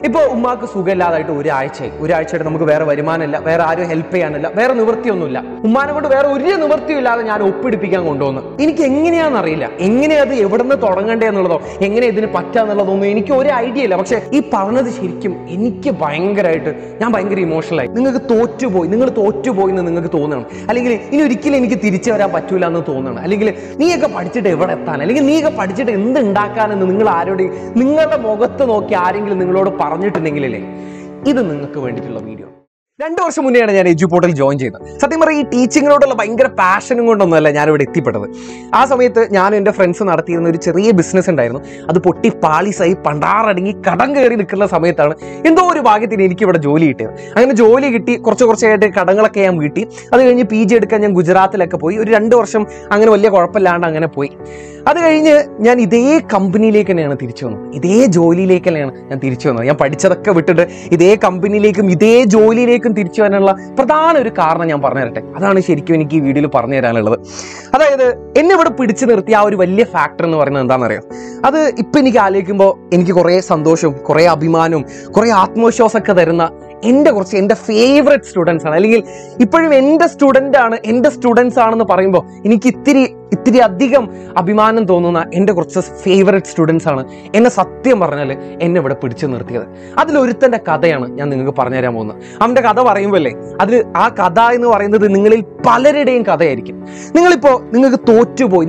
ഇപ്പോൾ ഉമ്മാക്ക് സുഖമില്ലാതായിട്ട് ഒരാഴ്ചയായിട്ട് നമുക്ക് വേറെ വരുമാനമില്ല, വേറെ ആരും ഹെൽപ്പ് ചെയ്യാനില്ല, വേറെ നിവൃത്തിയൊന്നുമില്ല. ഉമ്മാനെ കൊണ്ട് വേറെ ഒരു നിവൃത്തിയും ഇല്ലാതെ ഞാൻ ഒപ്പിടിപ്പിക്കാൻ കൊണ്ടുവന്നു. എനിക്ക് എങ്ങനെയാണെന്നറിയില്ല, എങ്ങനെയത് എവിടെ നിന്ന് തുടങ്ങണ്ടേ എന്നുള്ളതോ എങ്ങനെ ഇതിന് പറ്റാന്നുള്ളതൊന്നും എനിക്ക് ഒരു ഐഡിയ ഇല്ല. പക്ഷെ ഈ പറഞ്ഞത് ശരിക്കും എനിക്ക് ഞാൻ ഭയങ്കര ഇമോഷണലായി. നിങ്ങൾ തോറ്റുപോയി എന്ന് നിങ്ങൾക്ക് തോന്നണം, അല്ലെങ്കിൽ ഇനി ഒരിക്കലും എനിക്ക് തിരിച്ചു വരാൻ പറ്റൂല എന്ന് തോന്നണം, അല്ലെങ്കിൽ നീയൊക്കെ പഠിച്ചിട്ട് എവിടെ എത്താൻ, അല്ലെങ്കിൽ നീയൊക്കെ പഠിച്ചിട്ട് എന്ത് ഉണ്ടാക്കാനെന്ന് നിങ്ങൾ ആരോടെയും നിങ്ങളുടെ മുഖത്ത് നോക്കി ആരെങ്കിലും നിങ്ങളോട് പറഞ്ഞിട്ടുണ്ടെങ്കിലല്ലേ ഇത് നിങ്ങൾക്ക് വേണ്ടിയിട്ടുള്ള വീഡിയോ. 2 വർഷം മുന്നെയാണ് ഞാൻ എഡ്യൂപോർട്ടൽ ജോയിൻ ചെയ്യുന്നത്. സത്യം പറഞ്ഞാൽ ഈ ടീച്ചിങ്ങിനോടുള്ള ഭയങ്കര പാഷനും കൊണ്ടൊന്നുമല്ല ഞാനിവിടെ എത്തിപ്പെട്ടത്. ആ സമയത്ത് ഞാനും എൻ്റെ ഫ്രണ്ട്സ് നടത്തിയിരുന്ന ഒരു ചെറിയ ബിസിനസ് ഉണ്ടായിരുന്നു. അത് പൊട്ടി പാളിസായി പണ്ടാറടങ്ങി കടം കയറി നിൽക്കുന്ന സമയത്താണ് എന്തോ ഒരു ഭാഗ്യത്തിന് എനിക്കിവിടെ ജോലി കിട്ടിയത്. അങ്ങനെ ജോലി കിട്ടി, കുറച്ചായിട്ട് കടങ്ങളൊക്കെ ഞാൻ വീട്ടി. അത് കഴിഞ്ഞ് PG എടുക്കാൻ ഞാൻ ഗുജറാത്തിലൊക്കെ പോയി. ഒരു 2 വർഷം അങ്ങനെ വലിയ കുഴപ്പമില്ലാണ്ട് അങ്ങനെ പോയി. അത് കഴിഞ്ഞ് ഞാൻ ഇതേ കമ്പനിയിലേക്ക് തന്നെയാണ് തിരിച്ചു വന്നത്, ഇതേ ജോലിയിലേക്ക് തന്നെയാണ് ഞാൻ തിരിച്ചു വന്നത്. ഞാൻ പഠിച്ചതൊക്കെ വിട്ടിട്ട് ഇതേ കമ്പനിയിലേക്കും ഇതേ ജോലിയിലേക്കും തിരിച്ചു വരാനുള്ള പ്രധാന ഒരു കാരണം ഞാൻ പറഞ്ഞു തരട്ടെ. അതാണ് ശരിക്കും എനിക്ക് ഈ വീഡിയോയിൽ പറഞ്ഞു തരാനുള്ളത്. അതായത് എന്നെ ഇവിടെ പിടിച്ചു നിർത്തിയ ആ ഒരു വലിയ ഫാക്ടർ എന്ന് പറയുന്നത് എന്താണെന്നറിയാം? അത് ഇപ്പം എനിക്ക് ആലോചിക്കുമ്പോൾ എനിക്ക് കുറേ സന്തോഷവും കുറേ അഭിമാനവും കുറേ ആത്മവിശ്വാസമൊക്കെ തരുന്ന എൻ്റെ ഫേവറേറ്റ് സ്റ്റുഡൻസ് ആണ്. അല്ലെങ്കിൽ ഇപ്പോഴും എൻ്റെ സ്റ്റുഡൻസ് ആണെന്ന് പറയുമ്പോൾ എനിക്ക് ഇത്തിരി അധികം അഭിമാനം തോന്നുന്ന എൻ്റെ കുറച്ച് ഫേവറേറ്റ് സ്റ്റുഡൻസ് ആണ് എന്നെ സത്യം പറഞ്ഞാൽ എന്നെ ഇവിടെ പിടിച്ചു നിർത്തിയത്. അതിലൊരുത്തൻ്റെ കഥയാണ് ഞാൻ നിങ്ങൾക്ക് പറഞ്ഞുതരാൻ പോകുന്നത്. അവൻ്റെ കഥ പറയുമ്പോഴല്ലേ ആ കഥ എന്ന് പറയുന്നത് നിങ്ങളിൽ പലരുടെയും കഥയായിരിക്കും. നിങ്ങൾക്ക് തോറ്റുപോയി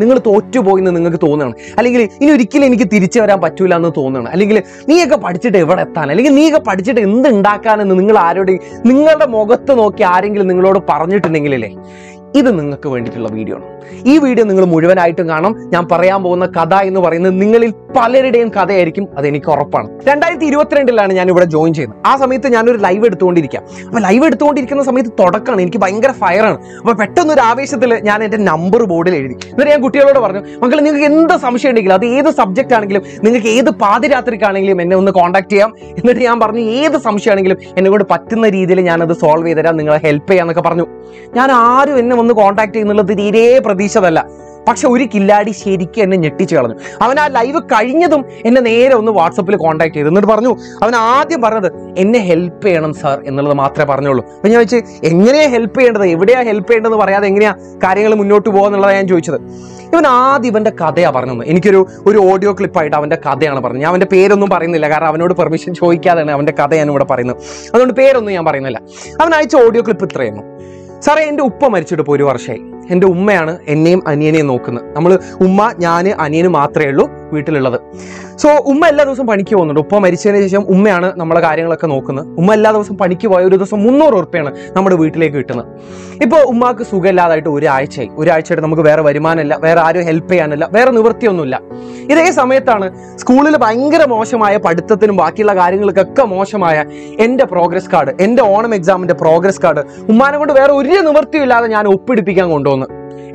എന്ന് നിങ്ങൾക്ക് തോന്നുകയാണ്, അല്ലെങ്കിൽ ഇനി ഒരിക്കലും എനിക്ക് തിരിച്ചു വരാൻ പറ്റൂല എന്ന് തോന്നുകയാണ്, അല്ലെങ്കിൽ നീയൊക്കെ പഠിച്ചിട്ട് എവിടെ എത്താൻ, അല്ലെങ്കിൽ നീയൊക്കെ പഠിച്ചിട്ട് എന്ത് ഉണ്ടാക്കാനെന്ന് നിങ്ങൾ ആരോടെയും നിങ്ങളുടെ മുഖത്ത് നോക്കി ആരെങ്കിലും നിങ്ങളോട് പറഞ്ഞിട്ടുണ്ടെങ്കിലല്ലേ ഇത് നിങ്ങൾക്ക് വേണ്ടിയിട്ടുള്ള വീഡിയോ ആണ്. ഈ വീഡിയോ നിങ്ങൾ മുഴുവനായിട്ടും കാണാം. ഞാൻ പറയാൻ പോകുന്ന കഥ എന്ന് പറയുന്നത് നിങ്ങളിൽ പലരുടെയും കഥയായിരിക്കും, അതെനിക്ക് ഉറപ്പാണ്. 2022 ഞാൻ ഇവിടെ ജോയിൻ ചെയ്യുന്നത്. ആ സമയത്ത് ഞാനൊരു ലൈവ് എടുത്തുകൊണ്ടിരിക്കാം. അപ്പോൾ ലൈവ് എടുത്തുകൊണ്ടിരിക്കുന്ന സമയത്ത് തുടക്കമാണ്, എനിക്ക് ഭയങ്കര ഫയറാണ്. അപ്പോൾ പെട്ടെന്നൊരു ആവേശത്തിൽ ഞാൻ എൻ്റെ നമ്പർ ബോർഡിൽ എഴുതി. എന്നിട്ട് ഞാൻ കുട്ടികളോട് പറഞ്ഞു, മക്കളെ നിങ്ങൾക്ക് എന്ത് സംശയം ഉണ്ടെങ്കിലും, അത് ഏത് സബ്ജക്റ്റ് ആണെങ്കിലും, നിങ്ങൾക്ക് ഏത് പാതിരാത്രിക്കാണെങ്കിലും എന്നെ ഒന്ന് കോൺടാക്ട് ചെയ്യാം. എന്നിട്ട് ഞാൻ പറഞ്ഞു ഏത് സംശയമാണെങ്കിലും എന്നെ കൊണ്ട് പറ്റുന്ന രീതിയിൽ ഞാനത് സോൾവ് ചെയ്ത് തരാം, നിങ്ങളെ ഹെൽപ്പ് ചെയ്യാന്നൊക്കെ പറഞ്ഞു. ഞാൻ ആരും എന്നെ ഒന്ന് കോൺടാക്ട് ചെയ്യുന്നുള്ളത് തീരെ പ്രതീക്ഷിച്ചതല്ല. പക്ഷെ ഒരു കില്ലാടി ശരിക്കും എന്നെ ഞെട്ടിച്ചു കളഞ്ഞു. അവൻ ആ ലൈവ് കഴിഞ്ഞതും എന്നെ നേരെ ഒന്ന് വാട്സപ്പിൽ കോൺടാക്ട് ചെയ്തു. എന്നിട്ട് പറഞ്ഞു, അവൻ ആദ്യം പറഞ്ഞത് എന്നെ ഹെൽപ്പ് ചെയ്യണം സാർ എന്നുള്ളത് മാത്രമേ പറഞ്ഞുള്ളൂ. അപ്പം ഞാൻ ചോദിച്ചു, എങ്ങനെയാ ഹെൽപ്പ് ചെയ്യേണ്ടത്, എവിടെയാ ഹെൽപ്പ് ചെയ്യേണ്ടതെന്ന് പറയാതെ എങ്ങനെയാ കാര്യങ്ങൾ മുന്നോട്ട് പോകുക എന്നുള്ളതാണ് ഞാൻ ചോദിച്ചത്. ഇവൻ ആദ്യം ഇവൻ്റെ കഥയാണ് പറഞ്ഞത്. എനിക്കൊരു ഓഡിയോ ക്ലിപ്പായിട്ട് അവൻ്റെ കഥയാണ് പറഞ്ഞത്. ഞാൻ അവൻ്റെ പേരൊന്നും പറയുന്നില്ല, കാരണം അവനോട് പെർമിഷൻ ചോദിക്കാതെയാണ് അവൻ്റെ കഥ ഞാൻ ഇവിടെ പറയുന്നത്. അതുകൊണ്ട് പേരൊന്നും ഞാൻ പറയുന്നില്ല. അവൻ അയച്ച ഓഡിയോ ക്ലിപ്പ് ഇത്രയായിരുന്നു. സാറേ, എൻ്റെ ഉപ്പ മരിച്ചിട്ട് ഇപ്പോൾ 1 വർഷമായി. എൻ്റെ ഉമ്മയാണ് എന്നെയും അനിയനെയും നോക്കുന്നത്. ഉമ്മ, ഞാൻ, അനിയന് മാത്രമേ ഉള്ളൂ വീട്ടിലുള്ളത്. സോ ഉമ്മ എല്ലാ ദിവസവും പണിക്ക് പോകുന്നുണ്ട്. ഉപ്പ മരിച്ചതിന് ശേഷം ഉമ്മയാണ് നമ്മളെ കാര്യങ്ങളൊക്കെ നോക്കുന്നത്. ഉമ്മ എല്ലാ ദിവസവും പണിക്ക് പോയ ഒരു ദിവസം 300 ഉറുപ്പികയാണ് നമ്മുടെ വീട്ടിലേക്ക് കിട്ടുന്നത്. ഇപ്പോൾ ഉമ്മാക്ക് സുഖമില്ലാതായിട്ട് ഒരാഴ്ചയായിട്ട് നമുക്ക് വേറെ വരുമാനമില്ല, വേറെ ആരും ഹെൽപ്പ് ചെയ്യാനില്ല, വേറെ നിവൃത്തിയൊന്നുമില്ല. ഇതേ സമയത്താണ് സ്കൂളിൽ ഭയങ്കര മോശമായ പഠിത്തത്തിനും ബാക്കിയുള്ള കാര്യങ്ങൾക്കൊക്കെ മോശമായ എൻ്റെ പ്രോഗ്രസ് കാർഡ്, എൻ്റെ ഓണം എക്സാമിൻ്റെ പ്രോഗ്രസ് കാർഡ് ഉമ്മാനെ കൊണ്ട് വേറെ ഒരു നിവൃത്തിയും ഇല്ലാതെ ഞാൻ ഒപ്പിടിപ്പിക്കാൻ കൊണ്ടുവന്നു.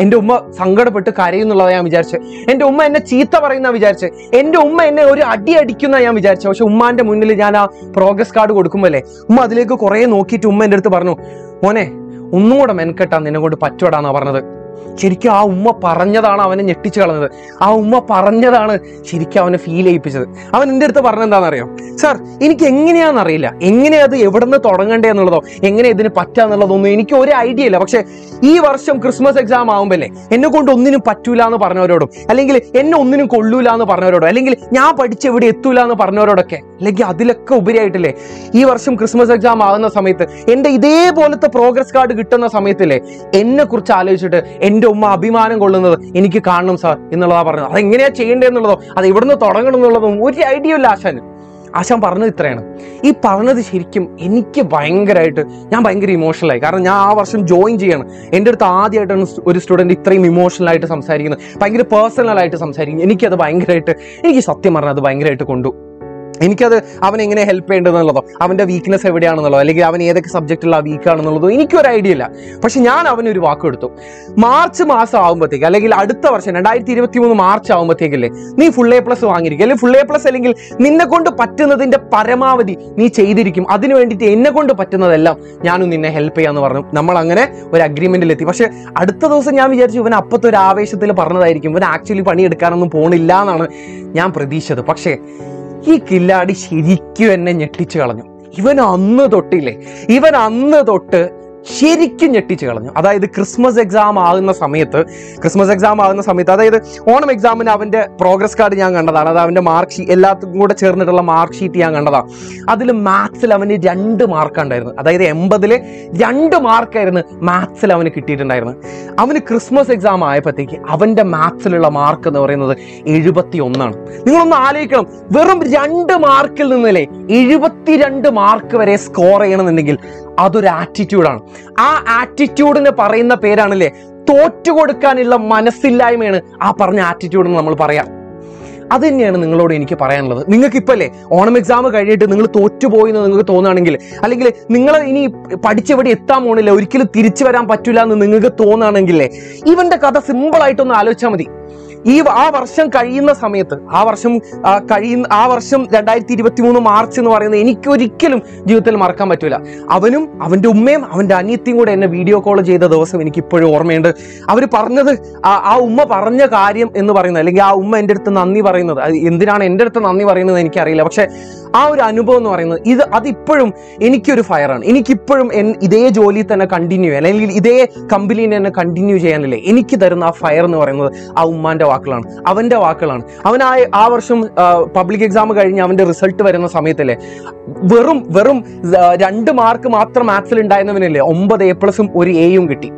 എൻ്റെ ഉമ്മ സങ്കടപ്പെട്ട് കരയുന്നുള്ളതാണ് ഞാൻ വിചാരിച്ചത്. എൻ്റെ ഉമ്മ എന്നെ ചീത്ത പറയുന്ന വിചാരിച്ചത്. എൻ്റെ ഉമ്മ എന്നെ ഒരു അടി അടിക്കുന്ന ഞാൻ വിചാരിച്ചത്. പക്ഷെ ഉമ്മാന്റെ മുന്നിൽ ഞാൻ ആ പ്രോഗ്രസ് കാർഡ് കൊടുക്കുമ്പോഴല്ലേ ഉമ്മ അതിലേക്ക് കുറേ നോക്കിയിട്ട് ഉമ്മ എൻ്റെ അടുത്ത് പറഞ്ഞു, മോനെ ഒന്നും കൂടെ മെനക്കെട്ടാ നിന്നെ കൊണ്ട് പറ്റുവാടാന്നാ പറഞ്ഞത്. ശരിക്കും ആ ഉമ്മ പറഞ്ഞതാണ് അവനെ ഞെട്ടിച്ചു കളഞ്ഞത്. ആ ഉമ്മ പറഞ്ഞതാണ് ശരിക്കും അവനെ ഫീൽ ചെയ്യിപ്പിച്ചത്. അവൻ എൻ്റെ അടുത്ത് പറഞ്ഞെന്താണെന്നറിയോ? സാർ, എനിക്ക് എങ്ങനെയാണെന്നറിയില്ല, എങ്ങനെയത് എവിടെ നിന്ന് തുടങ്ങണ്ടേ എന്നുള്ളതോ എങ്ങനെ ഇതിന് പറ്റാന്നുള്ളതൊന്നും എനിക്ക് ഒരു ഐഡിയ ഇല്ല. പക്ഷെ ഈ വർഷം ക്രിസ്മസ് എക്സാം ആകുമ്പോഴല്ലേ എന്നെ കൊണ്ട് ഒന്നിനും പറ്റൂല എന്ന് പറഞ്ഞവരോടും, അല്ലെങ്കിൽ എന്നെ ഒന്നിനും കൊള്ളൂല എന്ന് പറഞ്ഞവരോടും, അല്ലെങ്കിൽ ഞാൻ പഠിച്ചെവിടെ എത്തൂല എന്ന് പറഞ്ഞവരോടൊക്കെ, അല്ലെങ്കിൽ അതിലൊക്കെ ഉപരിയായിട്ടില്ലേ ഈ വർഷം ക്രിസ്മസ് എക്സാം ആകുന്ന സമയത്ത് എൻ്റെ ഇതേപോലത്തെ പ്രോഗ്രസ് കാർഡ് കിട്ടുന്ന സമയത്തില്ലേ എന്നെ കുറിച്ച് ആലോചിച്ചിട്ട് എൻ്റെ ഉമ്മ അഭിമാനം കൊള്ളുന്നത് എനിക്ക് കാണണം സാർ എന്നുള്ളതാ പറഞ്ഞത്. അതെങ്ങനെയാ ചെയ്യേണ്ടതെന്നുള്ളതോ അത് എവിടുന്ന് തുടങ്ങണം എന്നുള്ളതും ഒരു ഐഡിയ ഇല്ല ആശാൻ പറഞ്ഞത് ഇത്രയാണ്. ഈ പറഞ്ഞത് ശരിക്കും എനിക്ക് ഞാൻ ഭയങ്കര ഇമോഷണലായി. കാരണം ഞാൻ ആ വർഷം ജോയിൻ ചെയ്യണം. എൻ്റെ അടുത്ത് ആദ്യമായിട്ടാണ് ഒരു സ്റ്റുഡൻറ്റ് ഇത്രയും ഇമോഷണലായിട്ട് സംസാരിക്കുന്നത്, ഭയങ്കര പേഴ്സണലായിട്ട് സംസാരിക്കുന്നത്. എനിക്ക് സത്യം പറഞ്ഞാൽ അത് ഭയങ്കരമായിട്ട് കൊണ്ടു. എനിക്കത് അവൻ എങ്ങനെ ഹെൽപ്പ് ചെയ്യേണ്ടതെന്നുള്ളതോ അവൻ്റെ വീക്ക്നെസ് എവിടെയാണെന്നുള്ളതോ അല്ലെങ്കിൽ അവൻ ഏതൊക്കെ സബ്ജക്റ്റുള്ള വീക്കാണെന്നുള്ളതോ എനിക്കൊരു ഐഡിയ ഇല്ല. പക്ഷെ ഞാൻ അവനൊരു വാക്ക് കൊടുത്തു. മാർച്ച് മാസം ആകുമ്പോഴത്തേക്ക്, അല്ലെങ്കിൽ അടുത്ത വർഷം 2023 മാർച്ച് ആകുമ്പോഴത്തേക്കല്ലേ നീ ഫുൾ A+ വാങ്ങിയിരിക്കും, അല്ലെങ്കിൽ ഫുൾ A+ അല്ലെങ്കിൽ നിന്നെ കൊണ്ട് പറ്റുന്നതിൻ്റെ പരമാവധി നീ ചെയ്തിരിക്കും. അതിനു വേണ്ടിയിട്ട് എന്നെ കൊണ്ട് പറ്റുന്നതെല്ലാം ഞാനും നിന്നെ ഹെൽപ്പ് ചെയ്യാന്ന് പറഞ്ഞു. നമ്മൾ അങ്ങനെ ഒരു അഗ്രിമെന്റിലെത്തി. പക്ഷെ അടുത്ത ദിവസം ഞാൻ വിചാരിച്ചു ഇവൻ അപ്പത്തെ ഒരു ആവേശത്തിൽ പറഞ്ഞതായിരിക്കും, ഇവൻ ആക്ച്വലി പണിയെടുക്കാനൊന്നും പോണില്ല എന്നാണ് ഞാൻ പ്രതീക്ഷിച്ചത്. പക്ഷേ ഈ കില്ലാടി ശരിക്കും എന്നെ ഞെട്ടിച്ചു കളഞ്ഞു. ഇവൻ അന്ന് തൊട്ട് ശരിക്കും ഞെട്ടിച്ച് കളഞ്ഞു. അതായത് ക്രിസ്മസ് എക്സാം ആകുന്ന സമയത്ത് അതായത് ഓണം എക്സാമിന് അവൻ്റെ പ്രോഗ്രസ് കാർഡ് ഞാൻ കണ്ടതാണ്. അത് അവൻ്റെ മാർക്ക് ഷീറ്റ് എല്ലാത്തും കൂടെ ചേർന്നിട്ടുള്ള മാർക്ക് ഷീറ്റ് ഞാൻ കണ്ടതാണ്. അതിൽ മാത്സിൽ അവന് 2 മാർക്കുണ്ടായിരുന്നു. അതായത് 80-ൽ 2 മാർക്കായിരുന്നു മാത്സിൽ അവന് കിട്ടിയിട്ടുണ്ടായിരുന്നു. അവന് ക്രിസ്മസ് എക്സാം ആയപ്പോഴത്തേക്ക് അവൻ്റെ മാത്സിലുള്ള മാർക്ക് എന്ന് പറയുന്നത് 71. നിങ്ങളൊന്ന് ആലോചിക്കണം, വെറും 2 മാർക്കിൽ നിന്നല്ലേ 72 മാർക്ക് വരെ സ്കോർ ചെയ്യണമെന്നുണ്ടെങ്കിൽ അതൊരു ആറ്റിറ്റ്യൂഡാണ്. ആ ആറ്റിറ്റ്യൂഡിന് പറയുന്ന പേരാണല്ലേ തോറ്റുകൊടുക്കാനുള്ള മനസ്സില്ലായ്മയാണ് ആ പറഞ്ഞ ആറ്റിറ്റ്യൂഡ് എന്ന് നമ്മൾ പറയാം. അത് തന്നെയാണ് നിങ്ങളോട് എനിക്ക് പറയാനുള്ളത്. നിങ്ങൾക്ക് ഇപ്പം അല്ലേ ഓണം എക്സാം കഴിഞ്ഞിട്ട് നിങ്ങൾ തോറ്റുപോയി എന്ന് നിങ്ങൾക്ക് തോന്നുകയാണെങ്കിൽ, അല്ലെങ്കിൽ നിങ്ങൾ ഇനി പഠിച്ചെവിടെ എത്താൻ പോണില്ല, ഒരിക്കലും തിരിച്ചു വരാൻ പറ്റില്ല എന്ന് നിങ്ങൾക്ക് തോന്നുകയാണെങ്കിലേ ഇവന്റെ കഥ സിമ്പിളായിട്ടൊന്ന് ആലോചിച്ചാൽ മതി. ആ വർഷം കഴിയുന്ന സമയത്ത് ആ വർഷം 2023 മാർച്ച് എന്ന് പറയുന്നത് എനിക്കൊരിക്കലും ജീവിതത്തിൽ മറക്കാൻ പറ്റൂല. അവനും അവൻ്റെ ഉമ്മയും അവൻ്റെ അനിയത്തിയും കൂടെ എന്നെ വീഡിയോ കോൾ ചെയ്ത ദിവസം എനിക്കിപ്പോഴും ഓർമ്മയുണ്ട്. അവർ പറഞ്ഞത്, ആ ഉമ്മ പറഞ്ഞ കാര്യം എന്ന് പറയുന്നത്, അല്ലെങ്കിൽ ആ ഉമ്മ എൻ്റെ അടുത്ത് നന്ദി പറയുന്നത്, എന്തിനാണ് എൻ്റെ അടുത്ത് നന്ദി പറയുന്നത് എനിക്കറിയില്ല, പക്ഷെ ആ ഒരു അനുഭവം എന്ന് പറയുന്നത് അതിപ്പോഴും എനിക്കൊരു ഫയറാണ്. എനിക്കിപ്പോഴും ഇതേ ജോലിയിൽ തന്നെ കണ്ടിന്യൂ ചെയ്യാൻ, അല്ലെങ്കിൽ ഇതേ കമ്പനിയിൽ തന്നെ കണ്ടിന്യൂ ചെയ്യാനല്ലേ എനിക്ക് തരുന്ന ആ ഫയർ എന്ന് പറയുന്നത് ആ ഉമ്മാന്റെ വാക്കുകളാണ്, അവന്റെ വാക്കുകളാണ്. അവൻ ആ വർഷം പബ്ലിക് എക്സാം കഴിഞ്ഞ് അവന്റെ റിസൾട്ട് വരുന്ന സമയത്തല്ലേ വെറും 2 മാർക്ക് മാത്രം മാത്സിൽ ഉണ്ടായിരുന്നവനല്ലേ 9 A+ഉം 1 A കിട്ടി.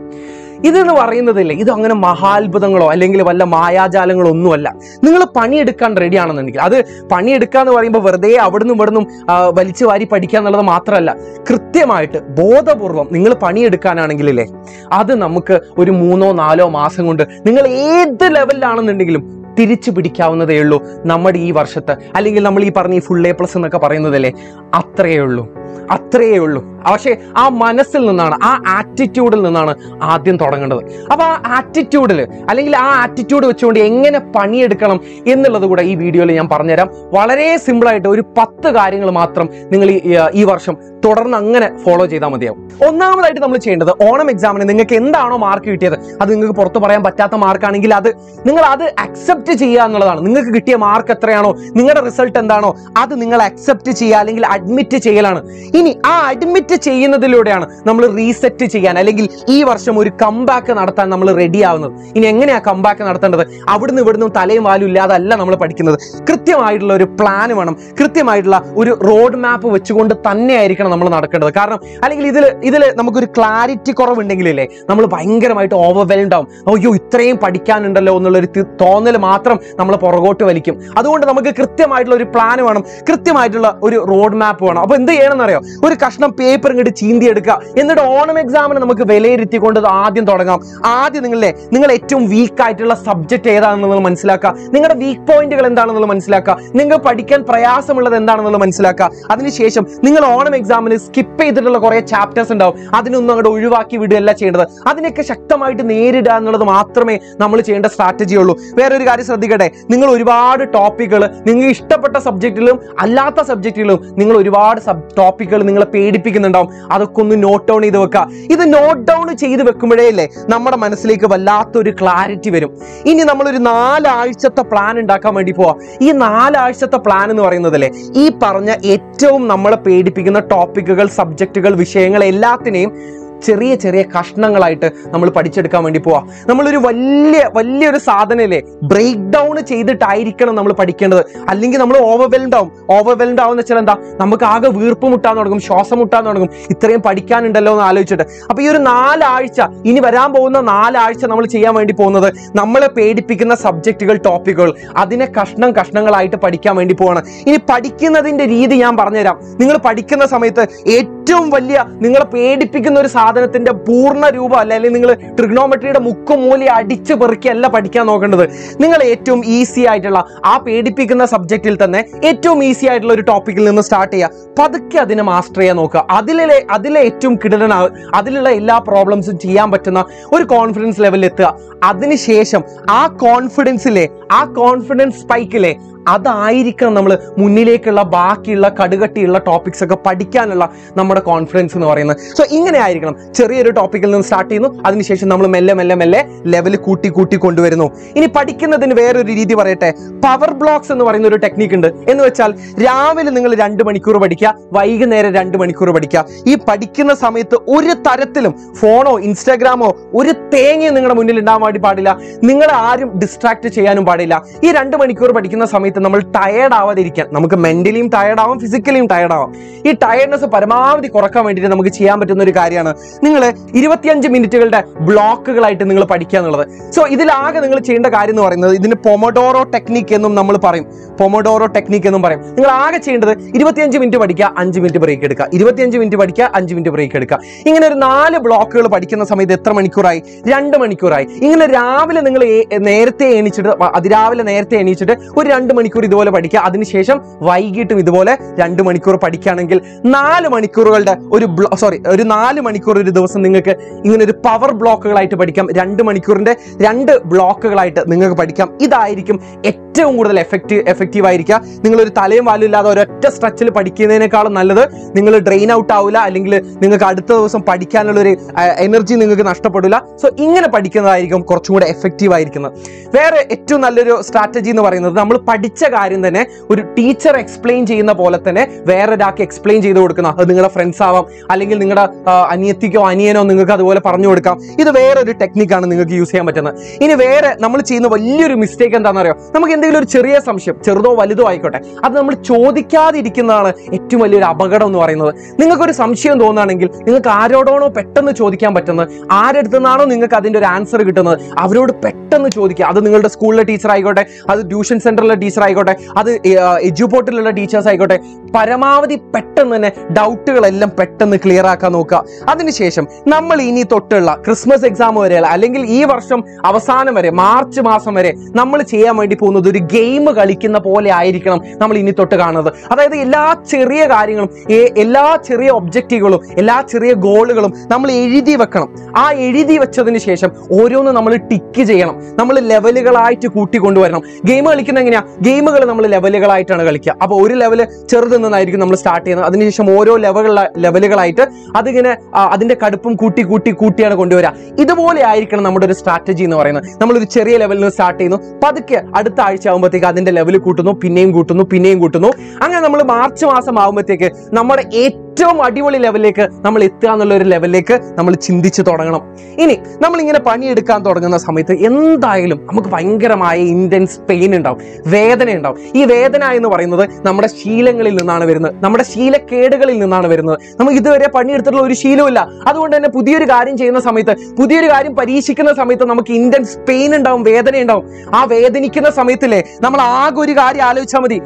ഇതെന്ന് പറയുന്നതില്ലേ, ഇത് അങ്ങനെ മഹാത്ഭുതങ്ങളോ അല്ലെങ്കിൽ വല്ല മായാജാലങ്ങളോ ഒന്നുമല്ല. നിങ്ങൾ പണിയെടുക്കാൻ റെഡി ആണെന്നുണ്ടെങ്കിൽ, അത് പണിയെടുക്കാന്ന് പറയുമ്പോൾ വെറുതെ അവിടുന്ന് ഇവിടുന്നും വലിച്ചു വാരി പഠിക്കുക എന്നുള്ളത് മാത്രമല്ല, കൃത്യമായിട്ട് ബോധപൂർവം നിങ്ങൾ പണിയെടുക്കാനാണെങ്കിലല്ലേ അത് നമുക്ക് ഒരു 3-4 മാസം കൊണ്ട് നിങ്ങൾ ഏത് ലെവലിലാണെന്നുണ്ടെങ്കിലും തിരിച്ചു പിടിക്കാവുന്നതേ ഉള്ളൂ. നമ്മുടെ ഈ വർഷത്തെ, അല്ലെങ്കിൽ നമ്മൾ ഈ പറഞ്ഞ ഈ ഫുൾ A+ എന്നൊക്കെ പറയുന്നതല്ലേ, അത്രയേ ഉള്ളൂ. പക്ഷേ ആ മനസ്സിൽ നിന്നാണ്, ആ ആറ്റിറ്റ്യൂഡിൽ നിന്നാണ് ആദ്യം തുടങ്ങേണ്ടത്. അപ്പൊ ആ ആറ്റിറ്റ്യൂഡിൽ, അല്ലെങ്കിൽ ആ ആറ്റിറ്റ്യൂഡ് വെച്ചുകൊണ്ട് എങ്ങനെ പണിയെടുക്കണം എന്നുള്ളത് കൂടെ ഈ വീഡിയോയിൽ ഞാൻ പറഞ്ഞുതരാം. വളരെ സിമ്പിളായിട്ട് ഒരു 10 കാര്യങ്ങൾ മാത്രം നിങ്ങൾ ഈ വർഷം തുടർന്ന് അങ്ങനെ ഫോളോ ചെയ്താൽ മതിയാവും. ഒന്നാമതായിട്ട് നമ്മൾ ചെയ്യേണ്ടത്, ഓണം എക്സാമിന് നിങ്ങൾക്ക് എന്താണോ മാർക്ക് കിട്ടിയത്, അത് നിങ്ങൾക്ക് പുറത്ത് പറയാൻ പറ്റാത്ത മാർക്കാണെങ്കിൽ നിങ്ങൾ അത് അക്സെപ്റ്റ് ചെയ്യുക എന്നുള്ളതാണ്. നിങ്ങൾക്ക് കിട്ടിയ മാർക്ക് എത്രയാണോ, നിങ്ങളുടെ റിസൾട്ട് എന്താണോ, അത് നിങ്ങൾ അക്സെപ്റ്റ് ചെയ്യുക, അല്ലെങ്കിൽ അഡ്മിറ്റ് ചെയ്യലാണ്. ഇനി ആ അഡ്മിറ്റ് ചെയ്യുന്നതിലൂടെയാണ് നമ്മൾ റീസെറ്റ് ചെയ്യാൻ, അല്ലെങ്കിൽ ഈ വർഷം ഒരു കംബാക്ക് നടത്താൻ നമ്മൾ റെഡി ആവുന്നത്. ഇനി എങ്ങനെയാ കംബാക്ക് നടത്തേണ്ടത്? അവിടുന്ന് ഇവിടുന്ന് തലയും വാലും ഇല്ലാതല്ല നമ്മൾ പഠിക്കുന്നത്. കൃത്യമായിട്ടുള്ള ഒരു പ്ലാൻ വേണം, കൃത്യമായിട്ടുള്ള ഒരു റോഡ് മാപ്പ് വെച്ചുകൊണ്ട് തന്നെയായിരിക്കണം നമ്മൾ നടക്കേണ്ടത്. കാരണം അല്ലെങ്കിൽ ഇതിൽ നമുക്കൊരു ക്ലാരിറ്റി കുറവുണ്ടെങ്കിലല്ലേ നമ്മൾ ഭയങ്കരമായിട്ട് ഓവർവെൽഡ് ആവും. അയ്യോ ഇത്രയും പഠിക്കാനുണ്ടല്ലോ എന്നുള്ളൊരു തോന്നൽ മാത്രം നമ്മൾ പുറകോട്ട് വലിക്കും. അതുകൊണ്ട് നമുക്ക് കൃത്യമായിട്ടുള്ള ഒരു പ്ലാൻ വേണം, കൃത്യമായിട്ടുള്ള ഒരു റോഡ് മാപ്പ് വേണം. അപ്പൊ എന്ത് ചെയ്യണം എന്നറിയോ? ഒരു കഷ്ണം പേപ്പർ ഇങ്ങോട്ട് ചീന്തി എടുക്കുക, എന്നിട്ട് ഓണം എക്സാമിന് നമുക്ക് വിലയിരുത്തിക്കൊണ്ട് ആദ്യം തുടങ്ങാം. ആദ്യം നിങ്ങൾ ഏറ്റവും വീക്ക് ആയിട്ടുള്ള സബ്ജക്ട് ഏതാണെന്നുള്ളത് മനസ്സിലാക്കുക, നിങ്ങളുടെ വീക്ക് പോയിന്റുകൾ എന്താണെന്നുള്ളത് മനസ്സിലാക്കുക, നിങ്ങൾക്ക് പഠിക്കാൻ പ്രയാസമുള്ളത് എന്താണെന്നുള്ളത് മനസ്സിലാക്കുക. അതിനുശേഷം നിങ്ങൾ ഓണം എക്സാമിന് സ്കിപ്പ് ചെയ്തിട്ടുള്ള കുറെ ചാപ്റ്റേഴ്സ് ഉണ്ടാവും, അതിനൊന്നും അങ്ങോട്ട് ഒഴിവാക്കി വിടുകയല്ല ചെയ്യേണ്ടത്. അതിനൊക്കെ ശക്തമായിട്ട് നേരിടുക എന്നുള്ളത് മാത്രമേ നമ്മൾ ചെയ്യേണ്ട സ്ട്രാറ്റജി ഉള്ളൂ. വേറൊരു കാര്യം ശ്രദ്ധിക്കട്ടെ, നിങ്ങൾ ഒരുപാട് ടോപ്പിക്കുകൾ, നിങ്ങൾക്ക് ഇഷ്ടപ്പെട്ട സബ്ജക്റ്റിലും അല്ലാത്ത സബ്ജക്റ്റിലും നിങ്ങൾ ഒരുപാട് ടോപ്പിക്കുകൾ നിങ്ങളെ പേടിപ്പിക്കുന്നുണ്ടാവും. അതൊക്കെ ഒന്ന് നോട്ട് ഡൗൺ ചെയ്ത് വെക്കുക. ഇത് നോട്ട് ഡൗൺ ചെയ്ത് വെക്കുമ്പോഴേ അല്ലേ നമ്മുടെ മനസ്സിലേക്ക് വല്ലാത്തൊരു ക്ലാരിറ്റി വരും. ഇനി നമ്മളൊരു 4 ആഴ്ചത്തെ പ്ലാൻ ഉണ്ടാക്കാൻ വേണ്ടി പോവാ. ഈ 4 ആഴ്ചത്തെ പ്ലാൻ എന്ന് പറയുന്നതല്ലേ ഈ പറഞ്ഞ ഏറ്റവും നമ്മളെ പേടിപ്പിക്കുന്ന ടോപ്പിക്കുകൾ, സബ്ജക്റ്റുകൾ, വിഷയങ്ങൾ എല്ലാത്തിനെയും ചെറിയ ചെറിയ കഷ്ണങ്ങളായിട്ട് നമ്മൾ പഠിച്ചെടുക്കാൻ വേണ്ടി പോവാ. നമ്മളൊരു വലിയൊരു സാധനല്ലേ ബ്രേക്ക് ഡൗൺ ചെയ്തിട്ടായിരിക്കണം നമ്മൾ പഠിക്കേണ്ടത്. അല്ലെങ്കിൽ നമ്മൾ ഓവർവെൽഡ് ആവുന്ന വെച്ചാൽ എന്താ, നമുക്ക് ആകെ വീർപ്പ് മുട്ടാൻ തുടങ്ങും, ശ്വാസം മുട്ടാൻ തുടങ്ങും, ഇത്രയും പഠിക്കാനുണ്ടല്ലോ എന്ന് ആലോചിച്ചിട്ട്. അപ്പൊ ഈ ഒരു 4 ആഴ്ച, ഇനി വരാൻ പോകുന്ന 4 ആഴ്ച നമ്മൾ ചെയ്യാൻ വേണ്ടി പോകുന്നത് നമ്മളെ പേടിപ്പിക്കുന്ന സബ്ജക്റ്റുകൾ, ടോപ്പിക്കുകൾ, അതിനെ കഷ്ണങ്ങളായിട്ട് പഠിക്കാൻ വേണ്ടി പോവാണ്. ഇനി പഠിക്കുന്നതിന്റെ രീതി ഞാൻ പറഞ്ഞുതരാം. നിങ്ങൾ പഠിക്കുന്ന സമയത്ത് ഏറ്റവും വലിയ നിങ്ങളെ പേടിപ്പിക്കുന്ന ഒരു സാധനത്തിന്റെ പൂർണ്ണ രൂപം അല്ല, അല്ലെങ്കിൽ നിങ്ങൾ ട്രിഗ്നോമെട്രിയുടെ മുക്കും മൂലയും അടിച്ചു പെറുക്കിയല്ല പഠിക്കാൻ നോക്കേണ്ടത്. നിങ്ങൾ ഏറ്റവും ഈസി ആയിട്ടുള്ള ആ പേടിപ്പിക്കുന്ന സബ്ജക്റ്റിൽ തന്നെ ഏറ്റവും ഈസി ആയിട്ടുള്ള ഒരു ടോപ്പിക്കിൽ നിന്ന് സ്റ്റാർട്ട് ചെയ്യുക. പതുക്കെ അതിനെ മാസ്റ്റർ ചെയ്യാൻ നോക്കുക. അതിലെ ഏറ്റവും കിടലനാവ്, അതിലുള്ള എല്ലാ പ്രോബ്ലംസും ചെയ്യാൻ പറ്റുന്ന ഒരു കോൺഫിഡൻസ് ലെവലിൽ എത്തുക. അതിനുശേഷം ആ കോൺഫിഡൻസിലെ ആ കോൺഫിഡൻസ് സ്പൈക്കിലെ അതായിരിക്കണം നമ്മൾ മുന്നിലേക്കുള്ള ബാക്കിയുള്ള കടുകട്ടിയുള്ള ടോപ്പിക്സ് ഒക്കെ പഠിക്കാനുള്ള നമ്മുടെ കോൺഫിഡൻസ് എന്ന് പറയുന്നത്. സോ ഇങ്ങനെ ആയിരിക്കണം. ചെറിയൊരു ടോപ്പിക്കിൽ നിന്ന് സ്റ്റാർട്ട് ചെയ്യുന്നു, അതിനുശേഷം നമ്മൾ മെല്ലെ മെല്ലെ മെല്ലെ ലെവൽ കൂട്ടി കൊണ്ടുവരുന്നു. ഇനി പഠിക്കുന്നതിന് വേറൊരു രീതി പറയട്ടെ. പവർ ബ്ലോക്സ് എന്ന് പറയുന്ന ഒരു ടെക്നിക്ക് ഉണ്ട്. എന്ന് വെച്ചാൽ രാവിലെ നിങ്ങൾ 2 മണിക്കൂർ പഠിക്കുക, വൈകുന്നേരം 2 മണിക്കൂർ പഠിക്കുക. ഈ പഠിക്കുന്ന സമയത്ത് ഒരു തരത്തിലും ഫോണോ ഇൻസ്റ്റാഗ്രാമോ ഒരു തേങ്ങയും നിങ്ങളുടെ മുന്നിൽ ഉണ്ടാവാൻ വേണ്ടി പാടില്ല. നിങ്ങളെ ആരും ഡിസ്ട്രാക്ട് ചെയ്യാനും പാടില്ല. ഈ 2 മണിക്കൂർ പഠിക്കുന്ന സമയത്ത് നമ്മൾ ടയേർഡ് ആവാതിരിക്കാൻ, നമുക്ക് മെന്റലിയും ടയേർഡ് ആവാം, ഫിസിക്കലിയും ടയേർഡ് ആവാം. ഈ ടയർഡ്നെസ് പരമാവധി കുറക്കാൻ വേണ്ടിയിട്ട് നമുക്ക് ചെയ്യാൻ പറ്റുന്ന ഒരു കാര്യമാണ് നിങ്ങൾ 25 മിനിറ്റുകളുടെ ബ്ലോക്കുകളായിട്ട് നിങ്ങൾ പഠിക്കുക എന്നുള്ളത്. സോ ഇതിലാകെ നിങ്ങൾ ചെയ്യേണ്ട കാര്യം എന്ന് പറയുന്നത്, ഇതിന് പൊമഡോറോ ടെക്നിക്ക് എന്നും നമ്മൾ പറയും. പൊമഡോറോ ടെക്നിക്ക് എന്നും പറയും. നിങ്ങൾ ആകെ ചെയ്യേണ്ടത് 25 മിനിറ്റ് പഠിക്കുക, 5 മിനിറ്റ് ബ്രേക്ക് എടുക്കുക, 25 മിനിറ്റ് പഠിക്കുക, 5 മിനിറ്റ് ബ്രേക്ക് എടുക്കുക. ഇങ്ങനെ ഒരു 4 ബ്ലോക്കുകൾ പഠിക്കുന്ന സമയത്ത് എത്ര മണിക്കൂറായി? 2 മണിക്കൂറായി. ഇങ്ങനെ രാവിലെ നിങ്ങൾ നേരത്തെ എണീച്ചിട്ട്, അതിരാവിലെ നേരത്തെ എണീച്ചിട്ട് ഒരു 2 മണിക്കൂർ ഇതുപോലെ പഠിക്കുക. അതിനുശേഷം വൈകിട്ടും ഇതുപോലെ 2 മണിക്കൂർ പഠിക്കുകയാണെങ്കിൽ 4 മണിക്കൂറുകളുടെ ഒരു 4 മണിക്കൂർ ഒരു ദിവസം നിങ്ങൾക്ക് ഇങ്ങനെ ഒരു പവർ ബ്ലോക്കുകളായിട്ട് പഠിക്കാം. 2 മണിക്കൂറിന്റെ 2 ബ്ലോക്കുകളായിട്ട് നിങ്ങൾക്ക് പഠിക്കാം. ഇതായിരിക്കും ഏറ്റവും കൂടുതൽ എഫക്റ്റീവ് ആയിരിക്കുക. നിങ്ങളൊരു തലയും വാലും ഇല്ലാതെ ഒരൊറ്റ സ്ട്രെച്ചിൽ പഠിക്കുന്നതിനേക്കാളും നല്ലത് നിങ്ങൾ ഡ്രെയിൻ ഔട്ട് ആവില്ല, അല്ലെങ്കിൽ നിങ്ങൾക്ക് അടുത്ത ദിവസം പഠിക്കാനുള്ള ഒരു എനർജി നിങ്ങൾക്ക് നഷ്ടപ്പെടില്ല. സോ ഇങ്ങനെ പഠിക്കുന്നതായിരിക്കും കുറച്ചും കൂടെ എഫക്റ്റീവ് ആയിരിക്കുന്നത്. വേറെ ഏറ്റവും നല്ലൊരു സ്ട്രാറ്റജി എന്ന് പറയുന്നത്, നമ്മൾ പഠിച്ച കാര്യം തന്നെ ഒരു ടീച്ചർ എക്സ്പ്ലെയിൻ ചെയ്യുന്ന പോലെ തന്നെ വേറൊരാൾക്ക് എക്സ്പ്ലെയിൻ ചെയ്ത് കൊടുക്കുന്ന, അത് നിങ്ങളുടെ ഫ്രണ്ട്സ് ആവാം, അല്ലെങ്കിൽ നിങ്ങളുടെ അനിയത്തിക്കോ അനിയനോ നിങ്ങൾക്ക് അതുപോലെ പറഞ്ഞു കൊടുക്കാം. ഇത് വേറൊരു ടെക്നിക്കാണ് നിങ്ങൾക്ക് യൂസ് ചെയ്യാൻ പറ്റുന്നത്. ഇനി വേറെ നമ്മൾ ചെയ്യുന്ന വലിയൊരു മിസ്റ്റേക്ക് എന്താണെന്ന് അറിയോ? നമുക്ക് എന്തെങ്കിലും ഒരു ചെറിയ സംശയം, ചെറുതോ വലുതോ ആയിക്കോട്ടെ, അത് നമ്മൾ ചോദിക്കാതിരിക്കുന്നതാണ് ഏറ്റവും വലിയൊരു അപകടം എന്ന് പറയുന്നത്. നിങ്ങൾക്കൊരു സംശയം തോന്നുകയാണെങ്കിൽ നിങ്ങൾക്ക് ആരോടാണോ പെട്ടെന്ന് ചോദിക്കാൻ പറ്റുന്നത്, ആരെടുത്തുനിന്നാണോ നിങ്ങൾക്ക് അതിന്റെ ഒരു ആൻസർ കിട്ടുന്നത്, അവരോട് പെട്ടെന്ന് ചോദിക്കുക. അത് നിങ്ങളുടെ സ്കൂളിലെ ടീച്ചർ ആയിക്കോട്ടെ, അത് ട്യൂഷൻ സെന്ററിലെ ടീച്ചർ ആയിക്കോട്ടെ, അത് എഡ്യൂപോർട്ടിലുള്ള ടീച്ചേഴ്സ് ആയിക്കോട്ടെ, പരമാവധി പെട്ടെന്ന് തന്നെ ഡൗട്ടുകളെല്ലാം പെട്ടെന്ന് ക്ലിയർ ആക്കാൻ നോക്കുക. അതിനുശേഷം നമ്മൾ ഇനി തൊട്ടുള്ള ക്രിസ്മസ് എക്സാം വരെയുള്ള, അല്ലെങ്കിൽ ഈ വർഷം അവസാനം വരെ, മാർച്ച് മാസം വരെ നമ്മൾ ചെയ്യാൻ വേണ്ടി പോകുന്നത് ഒരു ഗെയിം കളിക്കുന്ന പോലെ ആയിരിക്കണം നമ്മൾ ഇനി തൊട്ട് കാണുന്നത്. അതായത് എല്ലാ ചെറിയ കാര്യങ്ങളും, എല്ലാ ചെറിയ ഒബ്ജക്റ്റീവുകളും, എല്ലാ ചെറിയ ഗോളുകളും നമ്മൾ എഴുതി വെക്കണം. ആ എഴുതി വെച്ചതിന് ശേഷം ഓരോന്നും നമ്മൾ ടിക്ക് ചെയ്യണം. നമ്മൾ ലെവലുകളായിട്ട് കൂട്ടിക്കൊണ്ടുവരണം. ഗെയിം കളിക്കുന്ന എങ്ങനെയാ? ഗെയിമുകൾ നമ്മൾ ലെവലുകളായിട്ടാണ് കളിക്കുക. അപ്പോൾ ഒരു ലെവല് ചെറുതിൽ നിന്നായിരിക്കും നമ്മൾ സ്റ്റാർട്ട് ചെയ്യുന്നത്. അതിനുശേഷം ഓരോ ലെവലുകളായിട്ട് അതിങ്ങനെ അതിന്റെ കടുപ്പം കൂട്ടിയാണ് കൊണ്ടുവരിക. ഇതുപോലെ ആയിരിക്കണം നമ്മുടെ ഒരു സ്ട്രാറ്റജി എന്ന് പറയുന്നത്. നമ്മളൊരു ചെറിയ ലെവലിൽ നിന്ന് സ്റ്റാർട്ട് ചെയ്യുന്നു, പതുക്കെ അടുത്ത ആഴ്ച ആകുമ്പോഴത്തേക്ക് അതിന്റെ ലെവൽ കൂട്ടുന്നു, പിന്നെയും കൂട്ടുന്നു. അങ്ങനെ നമ്മൾ മാർച്ച് മാസം ആകുമ്പോഴത്തേക്ക് നമ്മുടെ ഏറ്റവും അടിപൊളി ലെവലിലേക്ക് നമ്മൾ എത്തുക എന്നുള്ള ഒരു ലെവലിലേക്ക് നമ്മൾ ചിന്തിച്ച് തുടങ്ങണം. ഇനി നമ്മൾ ഇങ്ങനെ പണിയെടുക്കാൻ തുടങ്ങുന്ന സമയത്ത് എന്തായാലും നമുക്ക് ഭയങ്കരമായ ഇന്റൻസ് പെയിൻ ഉണ്ടാവും, വേദന ഉണ്ടാവും. ഈ വേദന എന്ന് പറയുന്നത് നമ്മുടെ ശീലങ്ങളിൽ നിന്നാണ് വരുന്നത്, നമ്മുടെ ശീലക്കേടുകളിൽ നിന്നാണ് വരുന്നത്. നമുക്ക് ഇതുവരെ പണിയെടുത്തിട്ടുള്ള ഒരു ശീലമില്ല. അതുകൊണ്ട് തന്നെ പുതിയൊരു കാര്യം ചെയ്യുന്ന സമയത്ത്, പുതിയൊരു കാര്യം പരീക്ഷിക്കുന്ന സമയത്ത് നമുക്ക് ഇന്റൻസ് പെയിൻ ഉണ്ടാവും, വേദന ഉണ്ടാവും. ആ വേദനിക്കുന്ന സമയത്തില്ലേ, നമ്മൾ ആകെ ഒരു കാര്യം ആലോചിച്ചാൽ മതി.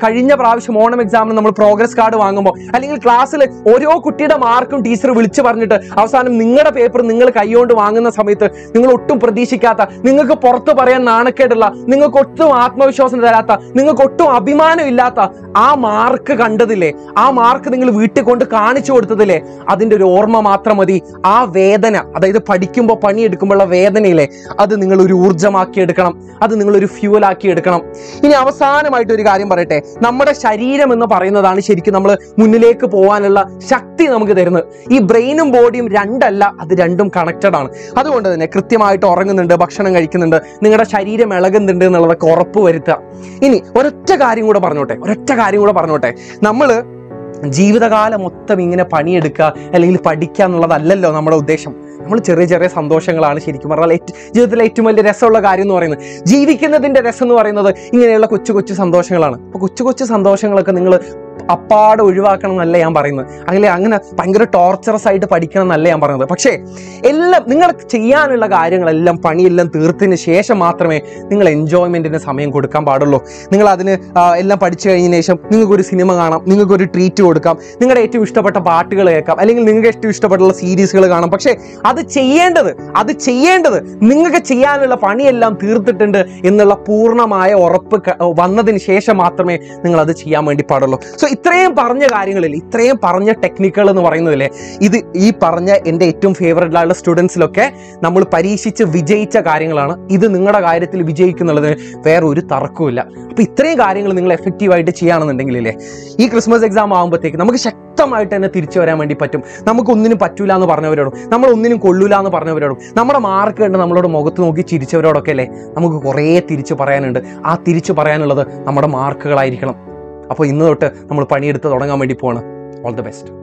കഴിഞ്ഞ പ്രാവശ്യം ഓണം എക്സാമിന് നമ്മൾ പ്രോഗ്രസ് കാർഡ് വാങ്ങുമ്പോൾ, അല്ലെങ്കിൽ ക്ലാസ്സിൽ ഓരോ കുട്ടിയുടെ മാർക്കും ടീച്ചർ വിളിച്ചു പറഞ്ഞിട്ട് അവസാനം നിങ്ങളുടെ പേപ്പർ നിങ്ങൾ കൈകൊണ്ട് വാങ്ങുന്ന സമയത്ത് നിങ്ങൾ ഒട്ടും പ്രതീക്ഷിക്കാത്ത, നിങ്ങൾക്ക് പുറത്ത് പറയാൻ നാണക്കേടുള്ള, നിങ്ങൾക്ക് ഒട്ടും ആത്മവിശ്വാസം തരാത്ത, നിങ്ങൾക്ക് ഒട്ടും അഭിമാനം ഇല്ലാത്ത ആ മാർക്ക് കണ്ടതില്ലേ, ആ മാർക്ക് നിങ്ങൾ വീട്ടിൽ കൊണ്ട് കാണിച്ചു കൊടുത്തതില്ലേ, അതിന്റെ ഒരു ഓർമ്മ മാത്രം മതി. ആ വേദന, അതായത് പഠിക്കുമ്പോൾ പണിയെടുക്കുമ്പോഴുള്ള വേദനയില്ലേ, അത് നിങ്ങൾ ഒരു ഊർജ്ജമാക്കി എടുക്കണം, അത് നിങ്ങളൊരു ഫ്യൂവലാക്കി എടുക്കണം. ഇനി അവസാനമായിട്ട് ഒരു കാര്യം പറയട്ടെ. നമ്മുടെ ശരീരം എന്ന് പറയുന്നതാണ് ശരിക്കും നമ്മൾ മുന്നിലേക്ക് പോകാനുള്ള ശക്തി നമുക്ക് തരുന്നത്. ഈ ബ്രെയിനും ബോഡിയും രണ്ടല്ല, അത് രണ്ടും കണക്റ്റഡ് ആണ്. അതുകൊണ്ട് തന്നെ കൃത്യമായിട്ട് ഉറങ്ങുന്നുണ്ട്, ഭക്ഷണം കഴിക്കുന്നുണ്ട്, നിങ്ങളുടെ ശരീരം ഇളകുന്നുണ്ട് എന്നുള്ളതൊക്കെ ഉറപ്പ് വരുത്തുക. ഇനി ഒരൊറ്റ കാര്യം കൂടെ പറഞ്ഞോട്ടെ. നമ്മൾ ജീവിതകാലം മൊത്തം ഇങ്ങനെ പണിയെടുക്കുക അല്ലെങ്കിൽ പഠിക്കുക എന്നുള്ളതല്ലല്ലോ നമ്മുടെ ഉദ്ദേശം. നമ്മൾ ചെറിയ ചെറിയ സന്തോഷങ്ങളാണ് ശരിക്കും പറഞ്ഞാൽ ജീവിതത്തിലെ ഏറ്റവും വലിയ രസമുള്ള കാര്യം എന്ന് പറയുന്നത്. ജീവിക്കുന്നതിന്റെ രസം എന്ന് പറയുന്നത് ഇങ്ങനെയുള്ള കൊച്ചു സന്തോഷങ്ങളാണ്. അപ്പോൾ കൊച്ചു സന്തോഷങ്ങളൊക്കെ നിങ്ങൾ അപ്പാടെ ഒഴിവാക്കണം എന്നല്ല ഞാൻ പറയുന്നത്, അങ്ങനെ ഭയങ്കര ടോർച്ചറസ് ആയിട്ട് പഠിക്കണം എന്നല്ല ഞാൻ പറയുന്നത്. പക്ഷേ എല്ലാം നിങ്ങൾ ചെയ്യാനുള്ള കാര്യങ്ങളെല്ലാം പണിയെല്ലാം തീർത്തതിന് ശേഷം മാത്രമേ നിങ്ങൾ എൻജോയ്മെന്റിന് സമയം കൊടുക്കാൻ പാടുള്ളൂ. നിങ്ങൾ അതിന് എല്ലാം പഠിച്ചു കഴിഞ്ഞതിന് ശേഷം നിങ്ങൾക്കൊരു സിനിമ കാണാം, നിങ്ങൾക്കൊരു ട്രീറ്റ് കൊടുക്കാം, നിങ്ങളുടെ ഏറ്റവും ഇഷ്ടപ്പെട്ട പാട്ടുകൾ കേൾക്കാം, അല്ലെങ്കിൽ നിങ്ങൾക്ക് ഏറ്റവും ഇഷ്ടപ്പെട്ടുള്ള സീരീസുകൾ കാണാം. പക്ഷേ അത് ചെയ്യേണ്ടത് നിങ്ങൾക്ക് ചെയ്യാനുള്ള പണിയെല്ലാം തീർത്തിട്ടുണ്ട് എന്നുള്ള പൂർണ്ണമായ ഉറപ്പ് വന്നതിന് ശേഷം മാത്രമേ നിങ്ങൾ അത് ചെയ്യാൻ വേണ്ടി പാടുള്ളൂ. സോ ഇത്രയും പറഞ്ഞ കാര്യങ്ങളിൽ, ഇത്രയും പറഞ്ഞ ടെക്നിക്കുകൾ എന്ന് പറയുന്നതില്ലേ, ഇത് ഈ പറഞ്ഞ എൻ്റെ ഏറ്റവും ഫേവറേറ്റ് ആയിട്ടുള്ള സ്റ്റുഡൻസിലൊക്കെ നമ്മൾ പരീക്ഷിച്ച് വിജയിച്ച കാര്യങ്ങളാണ്. ഇത് നിങ്ങളുടെ കാര്യത്തിൽ വിജയിക്കുന്നുള്ളതിന് വേറെ ഒരു തർക്കവുമില്ല. അപ്പോൾ ഇത്രയും കാര്യങ്ങൾ നിങ്ങൾ എഫക്റ്റീവായിട്ട് ചെയ്യുകയാണെന്നുണ്ടെങ്കിലേ ഈ ക്രിസ്മസ് എക്സാം ആകുമ്പോഴത്തേക്ക് നമുക്ക് ശക്തമായിട്ട് തന്നെ തിരിച്ചു വരാൻ വേണ്ടി പറ്റും. നമുക്കൊന്നിനും പറ്റൂല എന്ന് പറഞ്ഞവരോടും, നമ്മളൊന്നിനും കൊള്ളൂല എന്ന് പറഞ്ഞവരോടും, നമ്മുടെ മാർക്ക് കണ്ട് നമ്മളോട് മുഖത്ത് നോക്കി ചിരിച്ചവരോടൊക്കെ അല്ലേ നമുക്ക് കുറേ തിരിച്ചു പറയാനുണ്ട്. ആ തിരിച്ചു പറയാനുള്ളത് നമ്മുടെ മാർക്കുകളായിരിക്കണം. അപ്പോൾ ഇന്ന് തൊട്ട് നമ്മൾ പണിയെടുത്ത് തുടങ്ങാൻ വേണ്ടി പോവാണ്. All the best.